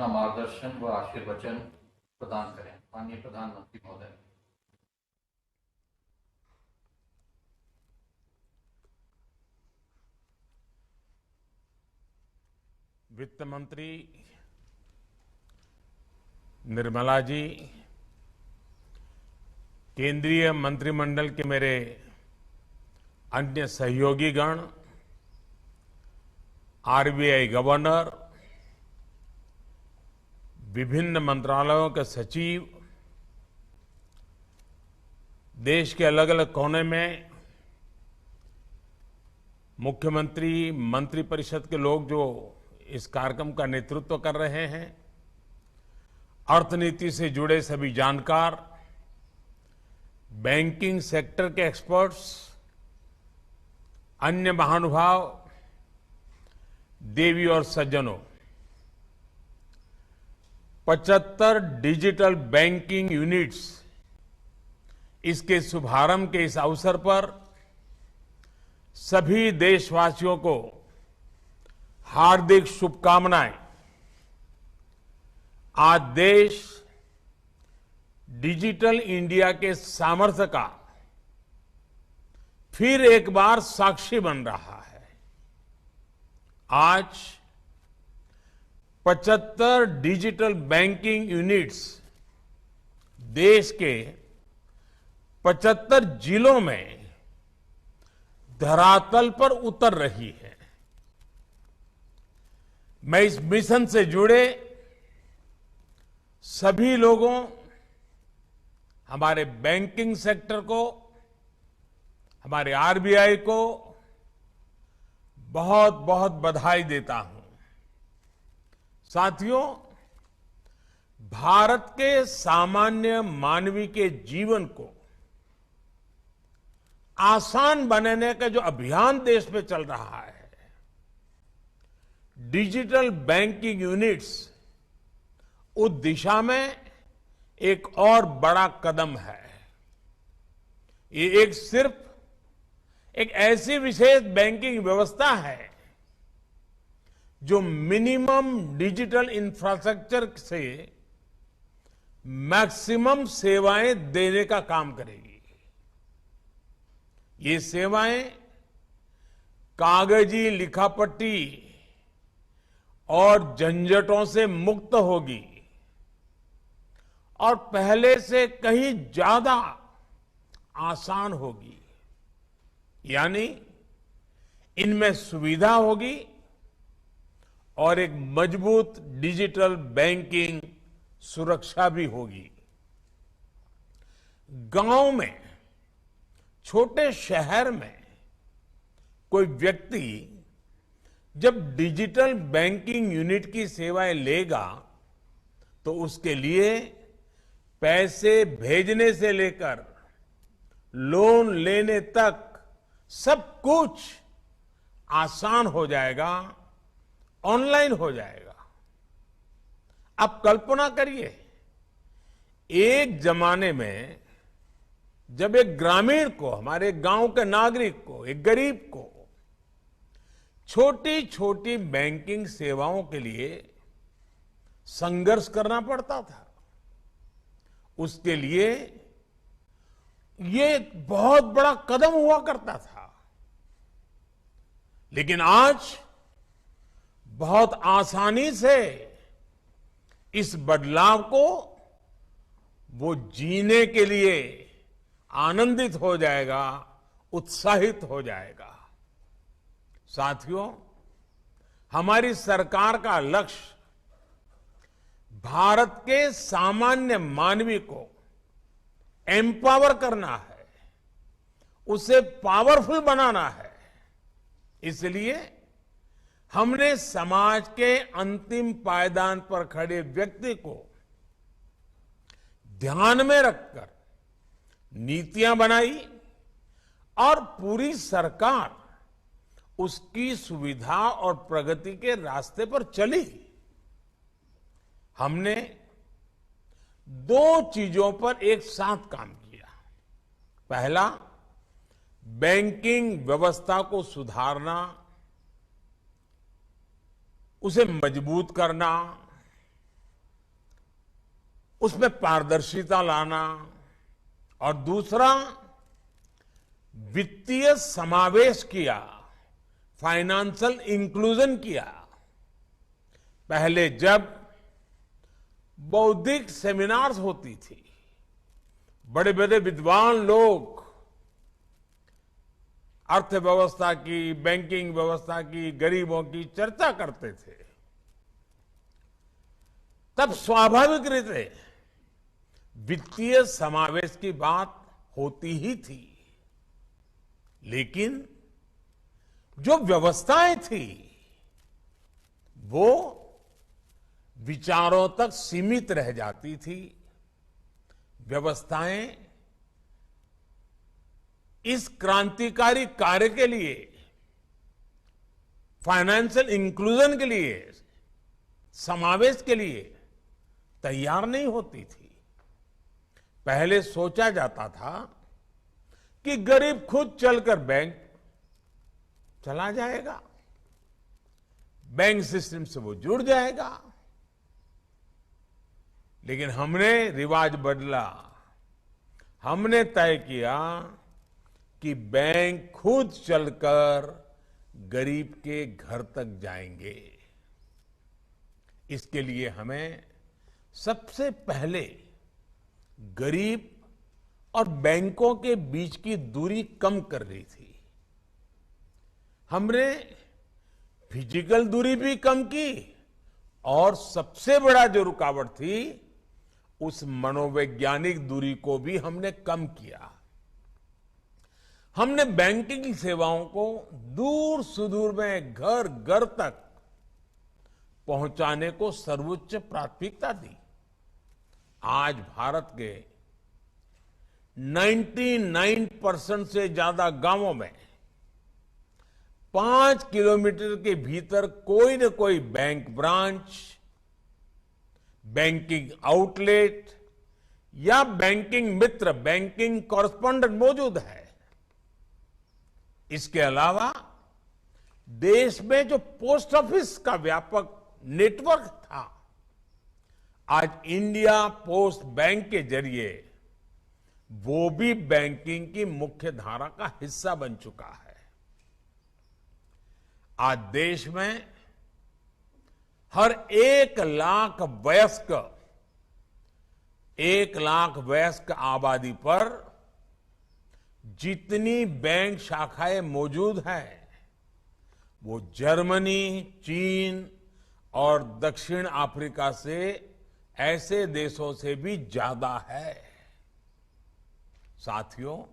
अपना मार्गदर्शन व आशीर्वचन प्रदान करें। माननीय प्रधानमंत्री महोदय। वित्त मंत्री निर्मला जी, केंद्रीय मंत्रिमंडल के मेरे अन्य सहयोगी गण, आरबीआई गवर्नर, विभिन्न मंत्रालयों के सचिव, देश के अलग अलग कोने में मुख्यमंत्री, मंत्रिपरिषद के लोग जो इस कार्यक्रम का नेतृत्व कर रहे हैं, अर्थनीति से जुड़े सभी जानकार, बैंकिंग सेक्टर के एक्सपर्ट्स, अन्य महानुभाव, देवी और सज्जनों, 75 डिजिटल बैंकिंग यूनिट्स, इसके शुभारंभ के इस अवसर पर सभी देशवासियों को हार्दिक शुभकामनाएं। आज देश डिजिटल इंडिया के सामर्थ्य का फिर एक बार साक्षी बन रहा है। आज 75 डिजिटल बैंकिंग यूनिट्स देश के 75 जिलों में धरातल पर उतर रही है। मैं इस मिशन से जुड़े सभी लोगों, हमारे बैंकिंग सेक्टर को, हमारे आरबीआई को बहुत बहुत बधाई देता हूं। साथियों, भारत के सामान्य मानवी के जीवन को आसान बनाने का जो अभियान देश में चल रहा है, डिजिटल बैंकिंग यूनिट्स उस दिशा में एक और बड़ा कदम है। ये सिर्फ एक ऐसी विशेष बैंकिंग व्यवस्था है जो मिनिमम डिजिटल इंफ्रास्ट्रक्चर से मैक्सिमम सेवाएं देने का काम करेगी। ये सेवाएं कागजी लिखापट्टी और झंझटों से मुक्त होगी और पहले से कहीं ज्यादा आसान होगी। यानी इनमें सुविधा होगी और एक मजबूत डिजिटल बैंकिंग सुरक्षा भी होगी। गांव में, छोटे शहर में कोई व्यक्ति जब डिजिटल बैंकिंग यूनिट की सेवाएं लेगा तो उसके लिए पैसे भेजने से लेकर लोन लेने तक सब कुछ आसान हो जाएगा, ऑनलाइन हो जाएगा। अब कल्पना करिए, एक जमाने में जब एक ग्रामीण को, हमारे गांव के नागरिक को, एक गरीब को छोटी छोटी बैंकिंग सेवाओं के लिए संघर्ष करना पड़ता था, उसके लिए ये एक बहुत बड़ा कदम हुआ करता था। लेकिन आज बहुत आसानी से इस बदलाव को वो जीने के लिए आनंदित हो जाएगा, उत्साहित हो जाएगा। साथियों, हमारी सरकार का लक्ष्य भारत के सामान्य मानवी को एम्पावर करना है, उसे पावरफुल बनाना है। इसलिए हमने समाज के अंतिम पायदान पर खड़े व्यक्ति को ध्यान में रखकर नीतियां बनाई और पूरी सरकार उसकी सुविधा और प्रगति के रास्ते पर चली। हमने दो चीजों पर एक साथ काम किया। पहला, बैंकिंग व्यवस्था को सुधारना, उसे मजबूत करना, उसमें पारदर्शिता लाना और दूसरा वित्तीय समावेश किया, फाइनेंशियल इंक्लूजन किया। पहले जब बौद्धिक सेमिनार्स होती थी, बड़े बड़े विद्वान लोग अर्थव्यवस्था की, बैंकिंग व्यवस्था की, गरीबों की चर्चा करते थे, तब स्वाभाविक रीते वित्तीय समावेश की बात होती ही थी। लेकिन जो व्यवस्थाएं थी वो विचारों तक सीमित रह जाती थी। व्यवस्थाएं इस क्रांतिकारी कार्य के लिए, फाइनेंशियल इंक्लूजन के लिए, समावेश के लिए तैयार नहीं होती थी। पहले सोचा जाता था कि गरीब खुद चलकर बैंक चला जाएगा, बैंक सिस्टम से वो जुड़ जाएगा। लेकिन हमने रिवाज बदला। हमने तय किया कि बैंक खुद चलकर गरीब के घर तक जाएंगे। इसके लिए हमें सबसे पहले गरीब और बैंकों के बीच की दूरी कम कर रही थी। हमने फिजिकल दूरी भी कम की और सबसे बड़ा जो रुकावट थी, उस मनोवैज्ञानिक दूरी को भी हमने कम किया। हमने बैंकिंग सेवाओं को दूर सुदूर में, घर घर तक पहुंचाने को सर्वोच्च प्राथमिकता दी। आज भारत के 99% से ज्यादा गांवों में 5 किलोमीटर के भीतर कोई न कोई बैंक ब्रांच, बैंकिंग आउटलेट या बैंकिंग मित्र, बैंकिंग कॉरेस्पॉन्डेंट मौजूद है। इसके अलावा देश में जो पोस्ट ऑफिस का व्यापक नेटवर्क था, आज इंडिया पोस्ट बैंक के जरिए वो भी बैंकिंग की मुख्य धारा का हिस्सा बन चुका है। आज देश में हर 1 लाख वयस्क आबादी पर जितनी बैंक शाखाएं मौजूद हैं, वो जर्मनी, चीन और दक्षिण अफ्रीका से ऐसे देशों से भी ज्यादा है। साथियों,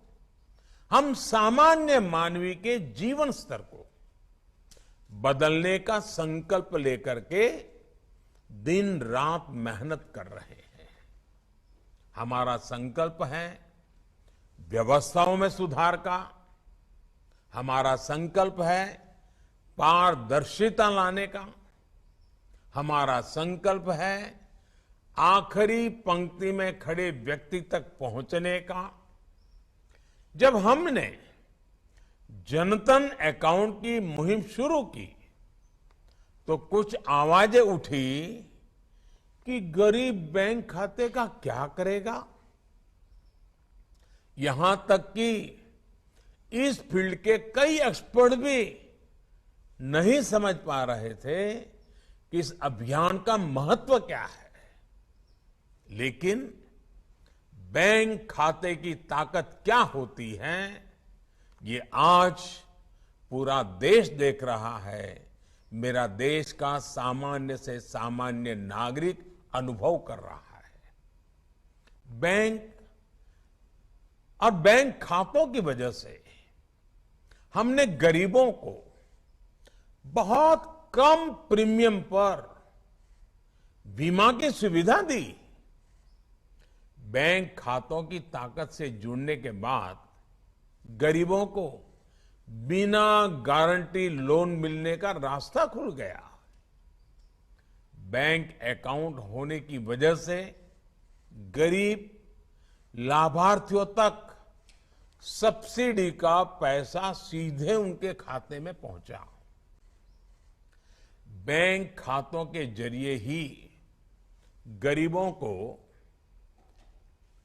हम सामान्य मानवी के जीवन स्तर को बदलने का संकल्प लेकर के दिन रात मेहनत कर रहे हैं। हमारा संकल्प है व्यवस्थाओं में सुधार का, हमारा संकल्प है पारदर्शिता लाने का, हमारा संकल्प है आखिरी पंक्ति में खड़े व्यक्ति तक पहुंचने का। जब हमने जनधन अकाउंट की मुहिम शुरू की तो कुछ आवाजें उठी कि गरीब बैंक खाते का क्या करेगा। यहां तक कि इस फील्ड के कई एक्सपर्ट भी नहीं समझ पा रहे थे कि इस अभियान का महत्व क्या है। लेकिन बैंक खाते की ताकत क्या होती है, ये आज पूरा देश देख रहा है। मेरा देश का सामान्य से सामान्य नागरिक अनुभव कर रहा है। बैंक और बैंक खातों की वजह से हमने गरीबों को बहुत कम प्रीमियम पर बीमा की सुविधा दी। बैंक खातों की ताकत से जुड़ने के बाद गरीबों को बिना गारंटी लोन मिलने का रास्ता खुल गया। बैंक अकाउंट होने की वजह से गरीब लाभार्थियों तक सब्सिडी का पैसा सीधे उनके खाते में पहुंचा। बैंक खातों के जरिए ही गरीबों को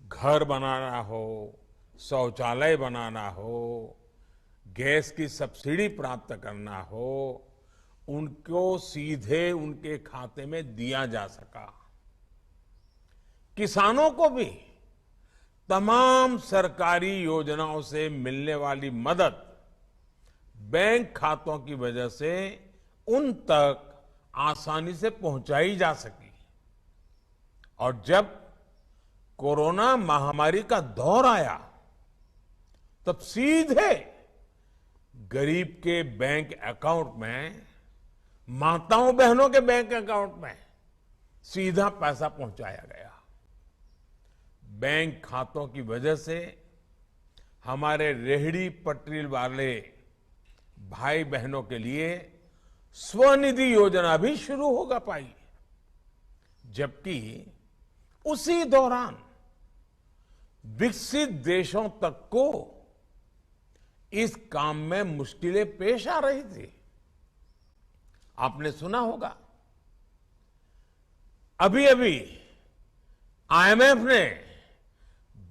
घर बनाना हो, शौचालय बनाना हो, गैस की सब्सिडी प्राप्त करना हो, उनको सीधे उनके खाते में दिया जा सका। किसानों को भी तमाम सरकारी योजनाओं से मिलने वाली मदद बैंक खातों की वजह से उन तक आसानी से पहुंचाई जा सकी। और जब कोरोना महामारी का दौर आया तब सीधे गरीब के बैंक अकाउंट में, माताओं बहनों के बैंक अकाउंट में सीधा पैसा पहुंचाया गया। बैंक खातों की वजह से हमारे रेहड़ी पटरी वाले भाई बहनों के लिए स्वनिधि योजना भी शुरू होगा पाई। जबकि उसी दौरान विकसित देशों तक को इस काम में मुश्किलें पेश आ रही थी। आपने सुना होगा, अभी अभी आईएमएफ ने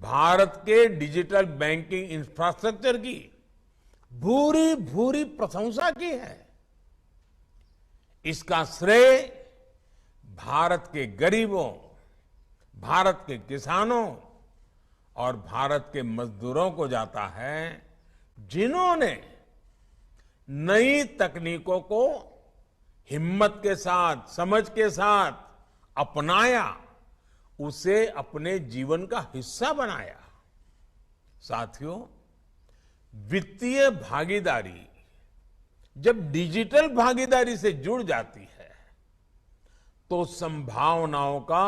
भारत के डिजिटल बैंकिंग इंफ्रास्ट्रक्चर की भूरी भूरी प्रशंसा की है। इसका श्रेय भारत के गरीबों, भारत के किसानों और भारत के मजदूरों को जाता है, जिन्होंने नई तकनीकों को हिम्मत के साथ, समझ के साथ अपनाया, उसे अपने जीवन का हिस्सा बनाया। साथियों, वित्तीय भागीदारी जब डिजिटल भागीदारी से जुड़ जाती है तो संभावनाओं का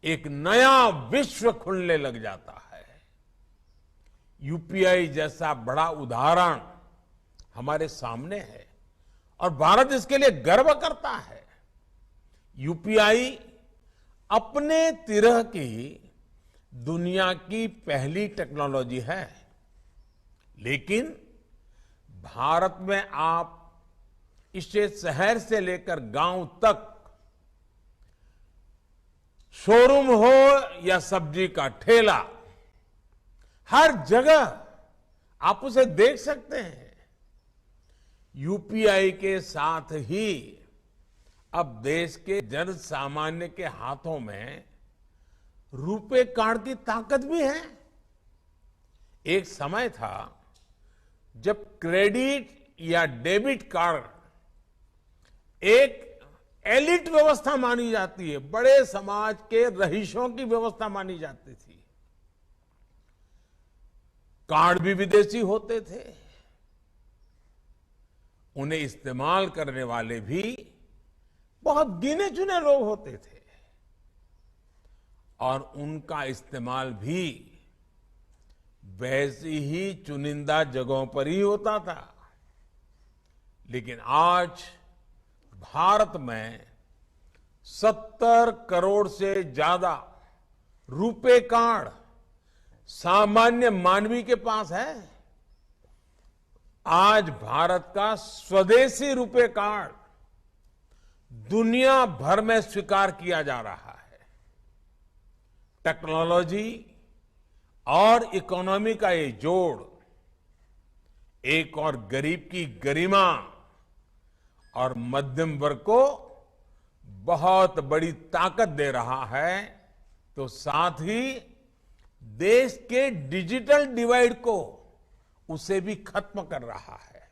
एक नया विश्व खुलने लग जाता है। यूपीआई जैसा बड़ा उदाहरण हमारे सामने है और भारत इसके लिए गर्व करता है। यूपीआई अपने तरह की दुनिया की पहली टेक्नोलॉजी है, लेकिन भारत में आप इसे शहर से लेकर गांव तक, शोरूम हो या सब्जी का ठेला, हर जगह आप उसे देख सकते हैं। यूपीआई के साथ ही अब देश के जन सामान्य के हाथों में रुपे कार्ड की ताकत भी है। एक समय था जब क्रेडिट या डेबिट कार्ड एक एलिट व्यवस्था मानी जाती है, बड़े समाज के रईसों की व्यवस्था मानी जाती थी। कार्ड भी विदेशी होते थे, उन्हें इस्तेमाल करने वाले भी बहुत गिने चुने लोग होते थे और उनका इस्तेमाल भी वैसी ही चुनिंदा जगहों पर ही होता था। लेकिन आज भारत में 70 करोड़ से ज्यादा रुपे कार्ड सामान्य मानवी के पास है। आज भारत का स्वदेशी रुपे कार्ड दुनिया भर में स्वीकार किया जा रहा है। टेक्नोलॉजी और इकोनॉमी का ये जोड़ एक और गरीब की गरिमा और मध्यम वर्ग को बहुत बड़ी ताकत दे रहा है, तो साथ ही देश के डिजिटल डिवाइड को उसे भी खत्म कर रहा है।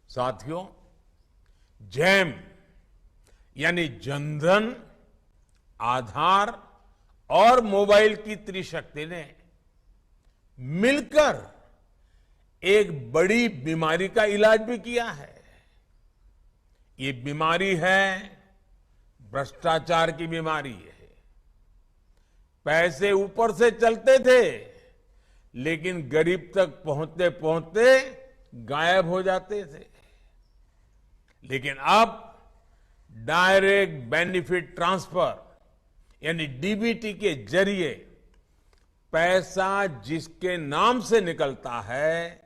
साथियों, जैम यानी जनधन, आधार और मोबाइल की त्रिशक्ति ने मिलकर एक बड़ी बीमारी का इलाज भी किया है। ये बीमारी है भ्रष्टाचार की बीमारी है। पैसे ऊपर से चलते थे, लेकिन गरीब तक पहुंचते पहुंचते गायब हो जाते थे। लेकिन अब डायरेक्ट बेनिफिट ट्रांसफर यानी डीबीटी के जरिए पैसा जिसके नाम से निकलता है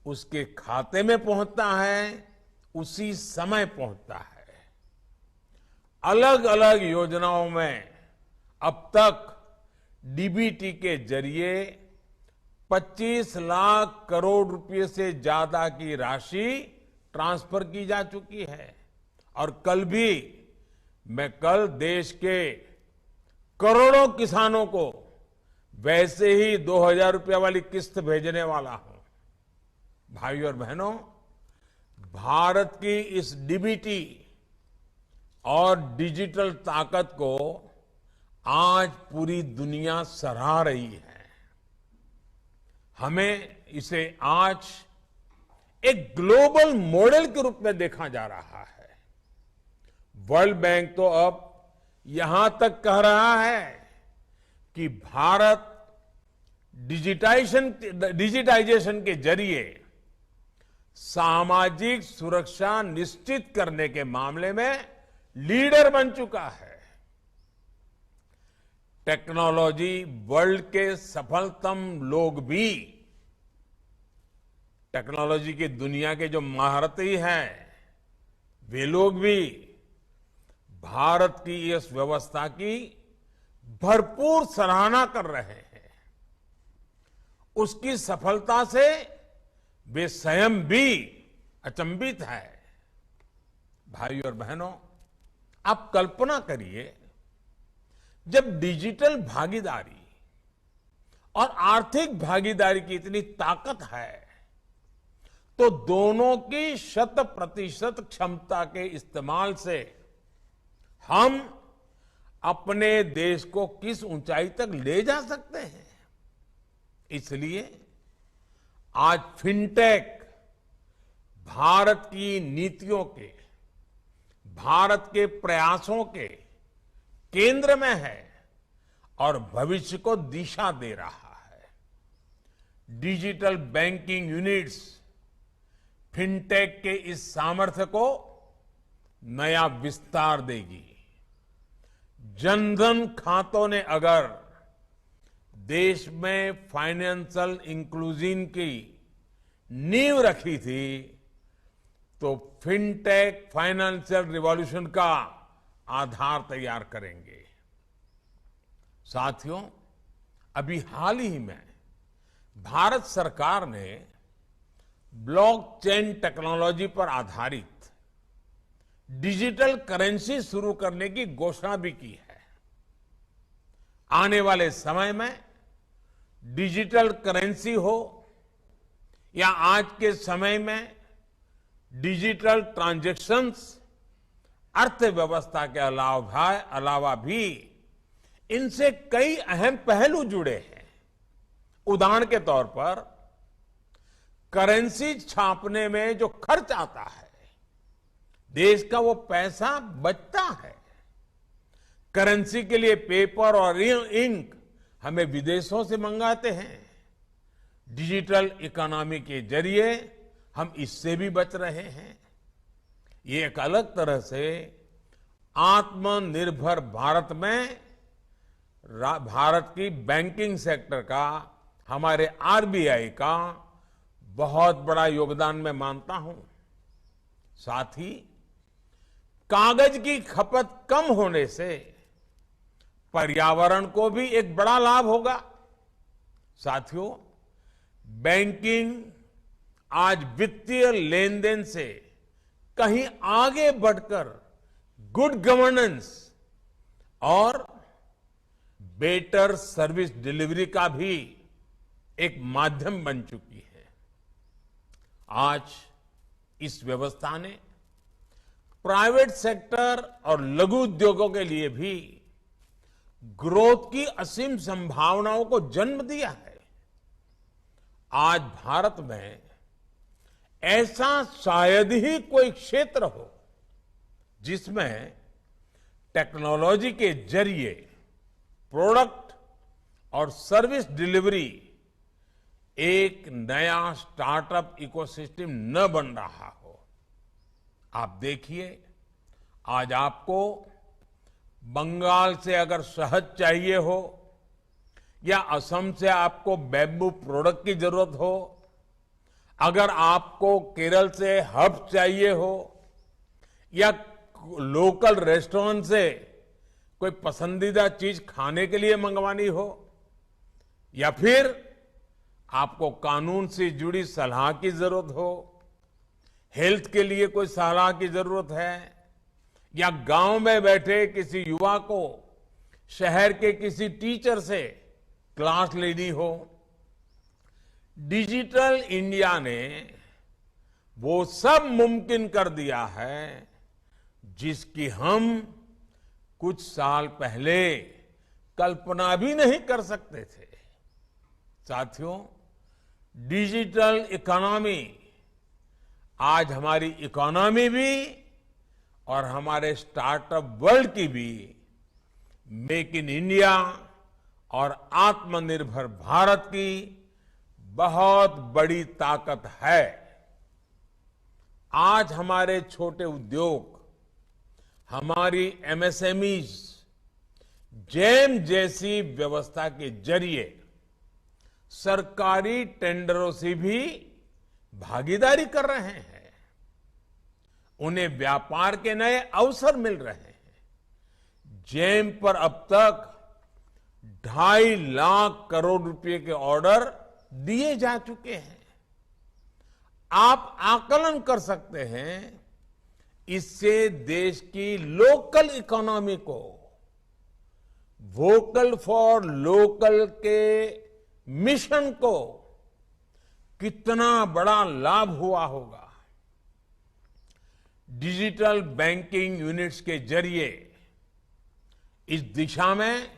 उसके खाते में पहुंचता है, उसी समय पहुंचता है। अलग अलग योजनाओं में अब तक डीबीटी के जरिए 25 लाख करोड़ रुपए से ज्यादा की राशि ट्रांसफर की जा चुकी है। और कल देश के करोड़ों किसानों को वैसे ही 2,000 रुपये वाली किस्त भेजने वाला हूं। भाइयों और बहनों, भारत की इस डीबीटी और डिजिटल ताकत को आज पूरी दुनिया सराह रही है। हमें इसे आज एक ग्लोबल मॉडल के रूप में देखा जा रहा है। वर्ल्ड बैंक तो अब यहां तक कह रहा है कि भारत डिजिटाइजेशन के जरिए सामाजिक सुरक्षा निश्चित करने के मामले में लीडर बन चुका है। टेक्नोलॉजी वर्ल्ड के सफलतम लोग भी, टेक्नोलॉजी की दुनिया के जो महारथी हैं, वे लोग भी भारत की इस व्यवस्था की भरपूर सराहना कर रहे हैं। उसकी सफलता से वे स्वयं भी अचंभित है। भाइयों और बहनों, आप कल्पना करिए, जब डिजिटल भागीदारी और आर्थिक भागीदारी की इतनी ताकत है, तो दोनों की 100% क्षमता के इस्तेमाल से हम अपने देश को किस ऊंचाई तक ले जा सकते हैं। इसलिए आज फिनटेक भारत की नीतियों के, भारत के प्रयासों के केंद्र में है और भविष्य को दिशा दे रहा है। डिजिटल बैंकिंग यूनिट्स फिनटेक के इस सामर्थ्य को नया विस्तार देगी। जनधन खातों ने अगर देश में फाइनेंशियल इंक्लूजन की नींव रखी थी, तो फिनटेक फाइनेंशियल रिवॉल्यूशन का आधार तैयार करेंगे। साथियों, अभी हाल ही में भारत सरकार ने ब्लॉकचेन टेक्नोलॉजी पर आधारित डिजिटल करेंसी शुरू करने की घोषणा भी की है। आने वाले समय में डिजिटल करेंसी हो या आज के समय में डिजिटल ट्रांजैक्शंस, अर्थव्यवस्था के अलावा भी इनसे कई अहम पहलू जुड़े हैं। उदाहरण के तौर पर करेंसी छापने में जो खर्च आता है, देश का वो पैसा बचता है। करेंसी के लिए पेपर और इंक हमें विदेशों से मंगाते हैं। डिजिटल इकोनॉमी के जरिए हम इससे भी बच रहे हैं। ये एक अलग तरह से आत्मनिर्भर भारत में भारत की बैंकिंग सेक्टर का, हमारे आरबीआई का बहुत बड़ा योगदान मैं मानता हूं। साथ ही कागज की खपत कम होने से पर्यावरण को भी एक बड़ा लाभ होगा। साथियों, बैंकिंग आज वित्तीय लेन देन से कहीं आगे बढ़कर गुड गवर्नेंस और बेटर सर्विस डिलीवरी का भी एक माध्यम बन चुकी है। आज इस व्यवस्था ने प्राइवेट सेक्टर और लघु उद्योगों के लिए भी ग्रोथ की असीम संभावनाओं को जन्म दिया है। आज भारत में ऐसा शायद ही कोई क्षेत्र हो जिसमें टेक्नोलॉजी के जरिए प्रोडक्ट और सर्विस डिलीवरी एक नया स्टार्टअप इकोसिस्टम न बन रहा हो। आप देखिए, आज आपको बंगाल से अगर शहद चाहिए हो या असम से आपको बैम्बू प्रोडक्ट की जरूरत हो, अगर आपको केरल से हर्ब चाहिए हो या लोकल रेस्टोरेंट से कोई पसंदीदा चीज खाने के लिए मंगवानी हो, या फिर आपको कानून से जुड़ी सलाह की जरूरत हो, हेल्थ के लिए कोई सलाह की जरूरत है, या गांव में बैठे किसी युवा को शहर के किसी टीचर से क्लास लेनी हो, डिजिटल इंडिया ने वो सब मुमकिन कर दिया है जिसकी हम कुछ साल पहले कल्पना भी नहीं कर सकते थे। साथियों, डिजिटल इकोनॉमी आज हमारी इकोनॉमी भी और हमारे स्टार्टअप वर्ल्ड की भी मेक इन इंडिया और आत्मनिर्भर भारत की बहुत बड़ी ताकत है। आज हमारे छोटे उद्योग, हमारी एमएसएमईज जेम जैसी व्यवस्था के जरिए सरकारी टेंडरों से भी भागीदारी कर रहे हैं। उन्हें व्यापार के नए अवसर मिल रहे हैं। जेम पर अब तक 2.5 लाख करोड़ रुपए के ऑर्डर दिए जा चुके हैं। आप आकलन कर सकते हैं, इससे देश की लोकल इकोनॉमी को वोकल फॉर लोकल के मिशन को कितना बड़ा लाभ हुआ होगा। डिजिटल बैंकिंग यूनिट्स के जरिए इस दिशा में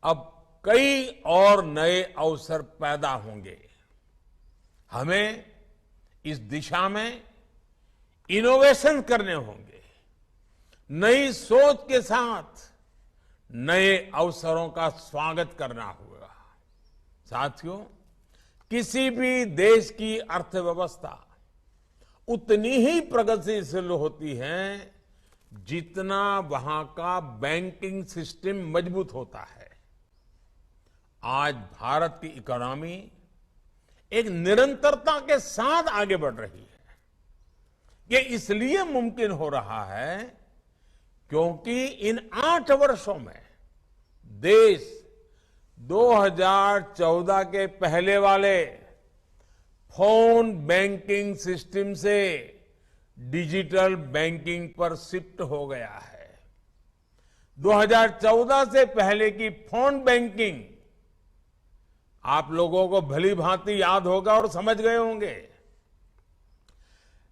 अब कई और नए अवसर पैदा होंगे। हमें इस दिशा में इनोवेशन करने होंगे। नई सोच के साथ नए अवसरों का स्वागत करना होगा। साथियों, किसी भी देश की अर्थव्यवस्था उतनी ही प्रगतिशील होती है जितना वहां का बैंकिंग सिस्टम मजबूत होता है। आज भारत की इकोनॉमी एक निरंतरता के साथ आगे बढ़ रही है। ये इसलिए मुमकिन हो रहा है क्योंकि इन 8 वर्षों में देश 2014 के पहले वाले फोन बैंकिंग सिस्टम से डिजिटल बैंकिंग पर शिफ्ट हो गया है। 2014 से पहले की फोन बैंकिंग आप लोगों को भली भांति याद होगा और समझ गए होंगे।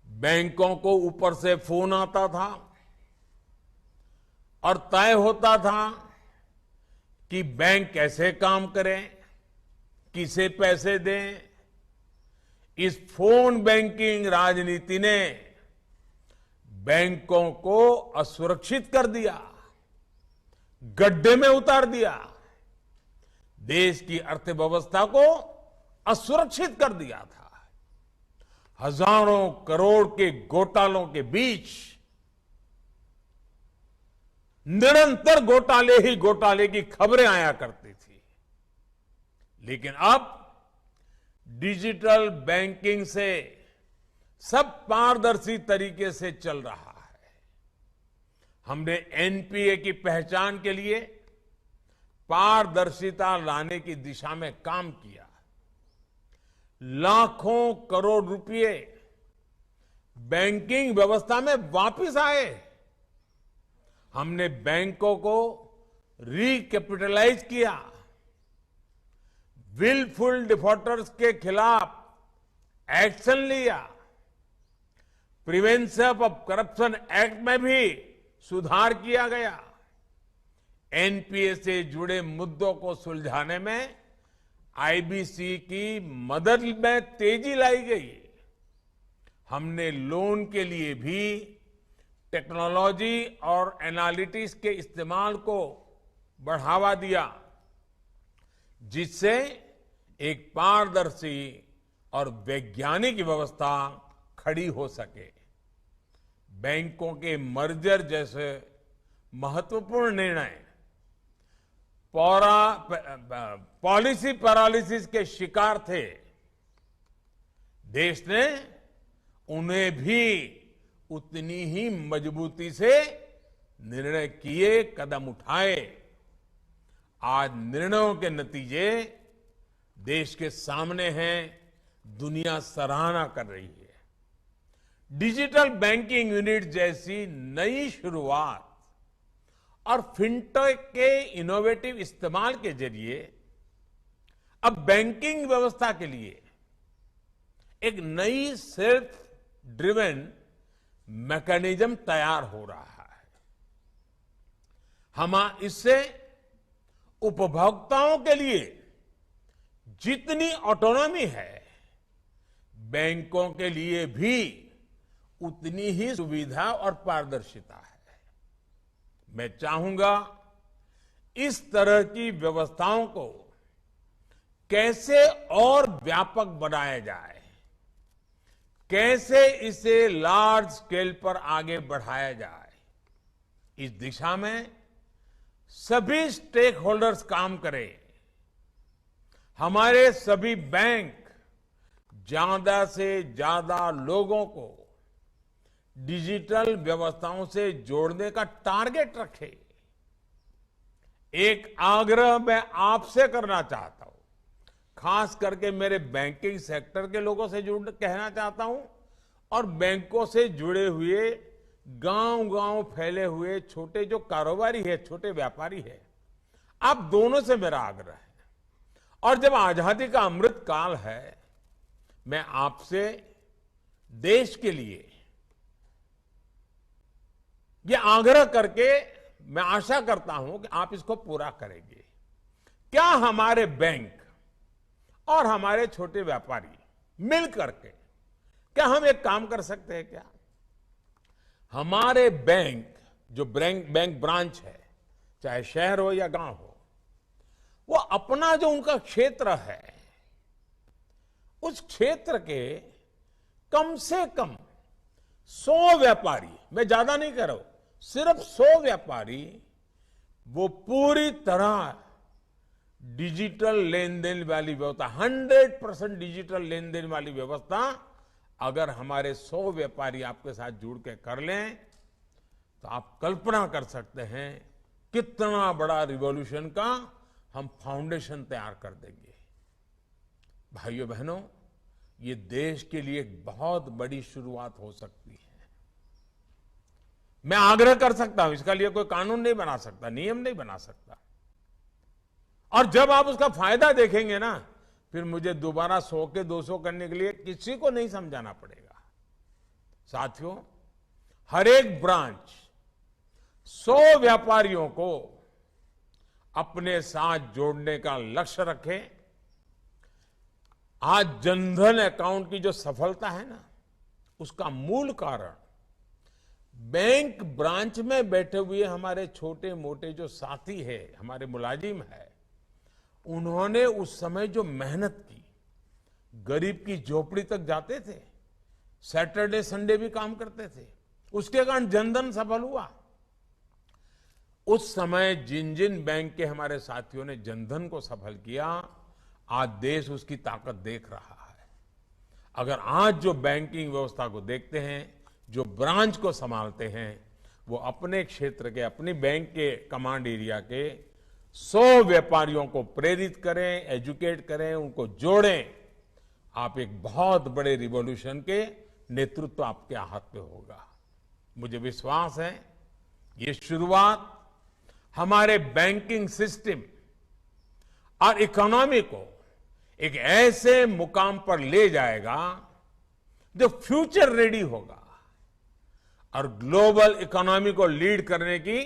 बैंकों को ऊपर से फोन आता था और तय होता था कि बैंक कैसे काम करें, किसे पैसे दें। इस फोन बैंकिंग राजनीति ने बैंकों को असुरक्षित कर दिया, गड्ढे में उतार दिया, देश की अर्थव्यवस्था को असुरक्षित कर दिया था। हजारों करोड़ के घोटालों के बीच निरंतर घोटाले की खबरें आया करती थी। लेकिन अब डिजिटल बैंकिंग से सब पारदर्शी तरीके से चल रहा है। हमने एनपीए की पहचान के लिए पारदर्शिता लाने की दिशा में काम किया। लाखों करोड़ रुपए बैंकिंग व्यवस्था में वापस आए। हमने बैंकों को रिकैपिटलाइज किया। विलफुल डिफॉल्टर्स के खिलाफ एक्शन लिया। प्रिवेंशन ऑफ करप्शन एक्ट में भी सुधार किया गया। एनपीए से जुड़े मुद्दों को सुलझाने में आईबीसी की मदद में तेजी लाई गई। हमने लोन के लिए भी टेक्नोलॉजी और एनालिटिक्स के इस्तेमाल को बढ़ावा दिया, जिससे एक पारदर्शी और वैज्ञानिक व्यवस्था खड़ी हो सके। बैंकों के मर्जर जैसे महत्वपूर्ण निर्णय पॉलिसी पैरालिसिस के शिकार थे। देश ने उन्हें भी उतनी ही मजबूती से निर्णय किए, कदम उठाए। आज निर्णयों के नतीजे देश के सामने हैं, दुनिया सराहना कर रही है। डिजिटल बैंकिंग यूनिट जैसी नई शुरुआत और फिनटेक के इनोवेटिव इस्तेमाल के जरिए अब बैंकिंग व्यवस्था के लिए एक नई सेल्फ ड्रिवन मैकेनिज्म तैयार हो रहा है। हम इससे उपभोक्ताओं के लिए जितनी ऑटोनॉमी है, बैंकों के लिए भी उतनी ही सुविधा और पारदर्शिता है। मैं चाहूंगा इस तरह की व्यवस्थाओं को कैसे और व्यापक बनाया जाए, कैसे इसे लार्ज स्केल पर आगे बढ़ाया जाए। इस दिशा में सभी स्टेक होल्डर्स काम करें। हमारे सभी बैंक ज्यादा से ज्यादा लोगों को डिजिटल व्यवस्थाओं से जोड़ने का टारगेट रखे। एक आग्रह मैं आपसे करना चाहता हूं, खास करके मेरे बैंकिंग सेक्टर के लोगों से कहना चाहता हूं और बैंकों से जुड़े हुए गांव-गांव फैले हुए छोटे जो कारोबारी है, छोटे व्यापारी है, आप दोनों से मेरा आग्रह है। और जब आजादी का अमृत काल है, मैं आपसे देश के लिए ये आग्रह करके मैं आशा करता हूं कि आप इसको पूरा करेंगे। क्या हमारे बैंक और हमारे छोटे व्यापारी मिल करके क्या हम एक काम कर सकते हैं? क्या हमारे बैंक जो बैंक ब्रांच है, चाहे शहर हो या गांव हो, वो अपना जो उनका क्षेत्र है, उस क्षेत्र के कम से कम 100 व्यापारी, मैं ज्यादा नहीं कह रहा हूं, सिर्फ 100 व्यापारी वो पूरी तरह डिजिटल लेन देन वाली व्यवस्था, 100% डिजिटल लेन देन वाली व्यवस्था अगर हमारे 100 व्यापारी आपके साथ जुड़ के कर लें, तो आप कल्पना कर सकते हैं कितना बड़ा रिवॉल्यूशन का हम फाउंडेशन तैयार कर देंगे। भाइयों बहनों, ये देश के लिए एक बहुत बड़ी शुरुआत हो सकती है। मैं आग्रह कर सकता हूं, इसका लिए कोई कानून नहीं बना सकता, नियम नहीं बना सकता, और जब आप उसका फायदा देखेंगे ना, फिर मुझे दोबारा 100 के 200 करने के लिए किसी को नहीं समझाना पड़ेगा। साथियों, हर एक ब्रांच 100 व्यापारियों को अपने साथ जोड़ने का लक्ष्य रखे। आज जनधन अकाउंट की जो सफलता है ना, उसका मूल कारण बैंक ब्रांच में बैठे हुए हमारे छोटे मोटे जो साथी है, हमारे मुलाजिम है, उन्होंने उस समय जो मेहनत की, गरीब की झोपड़ी तक जाते थे, सैटरडे संडे भी काम करते थे, उसके कारण जनधन सफल हुआ। उस समय जिन जिन बैंक के हमारे साथियों ने जनधन को सफल किया, आज देश उसकी ताकत देख रहा है। अगर आज जो बैंकिंग व्यवस्था को देखते हैं, जो ब्रांच को संभालते हैं, वो अपने क्षेत्र के, अपनी बैंक के कमांड एरिया के 100 व्यापारियों को प्रेरित करें, एजुकेट करें, उनको जोड़ें, आप एक बहुत बड़े रिवॉल्यूशन के नेतृत्व आपके हाथ में होगा। मुझे विश्वास है ये शुरुआत हमारे बैंकिंग सिस्टम और इकोनॉमी को एक ऐसे मुकाम पर ले जाएगा जो फ्यूचर रेडी होगा और ग्लोबल इकोनॉमी को लीड करने की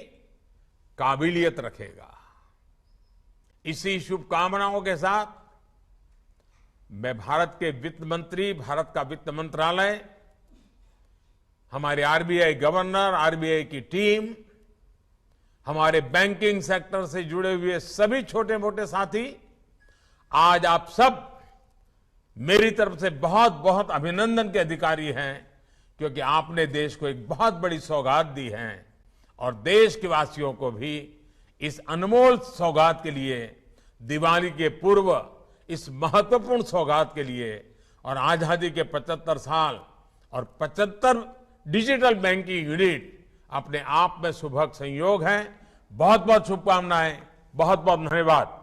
काबिलियत रखेगा। इसी शुभकामनाओं के साथ मैं भारत के वित्त मंत्री, भारत का वित्त मंत्रालय, हमारे आरबीआई गवर्नर, आरबीआई की टीम, हमारे बैंकिंग सेक्टर से जुड़े हुए सभी छोटे मोटे साथी, आज आप सब मेरी तरफ से बहुत बहुत अभिनंदन के अधिकारी हैं, क्योंकि आपने देश को एक बहुत बड़ी सौगात दी है और देश के वासियों को भी इस अनमोल सौगात के लिए, दिवाली के पूर्व इस महत्वपूर्ण सौगात के लिए और आजादी के 75 साल और 75 डिजिटल बैंकिंग यूनिट अपने आप में सुभग संयोग है। बहुत बहुत शुभकामनाएं। बहुत बहुत धन्यवाद।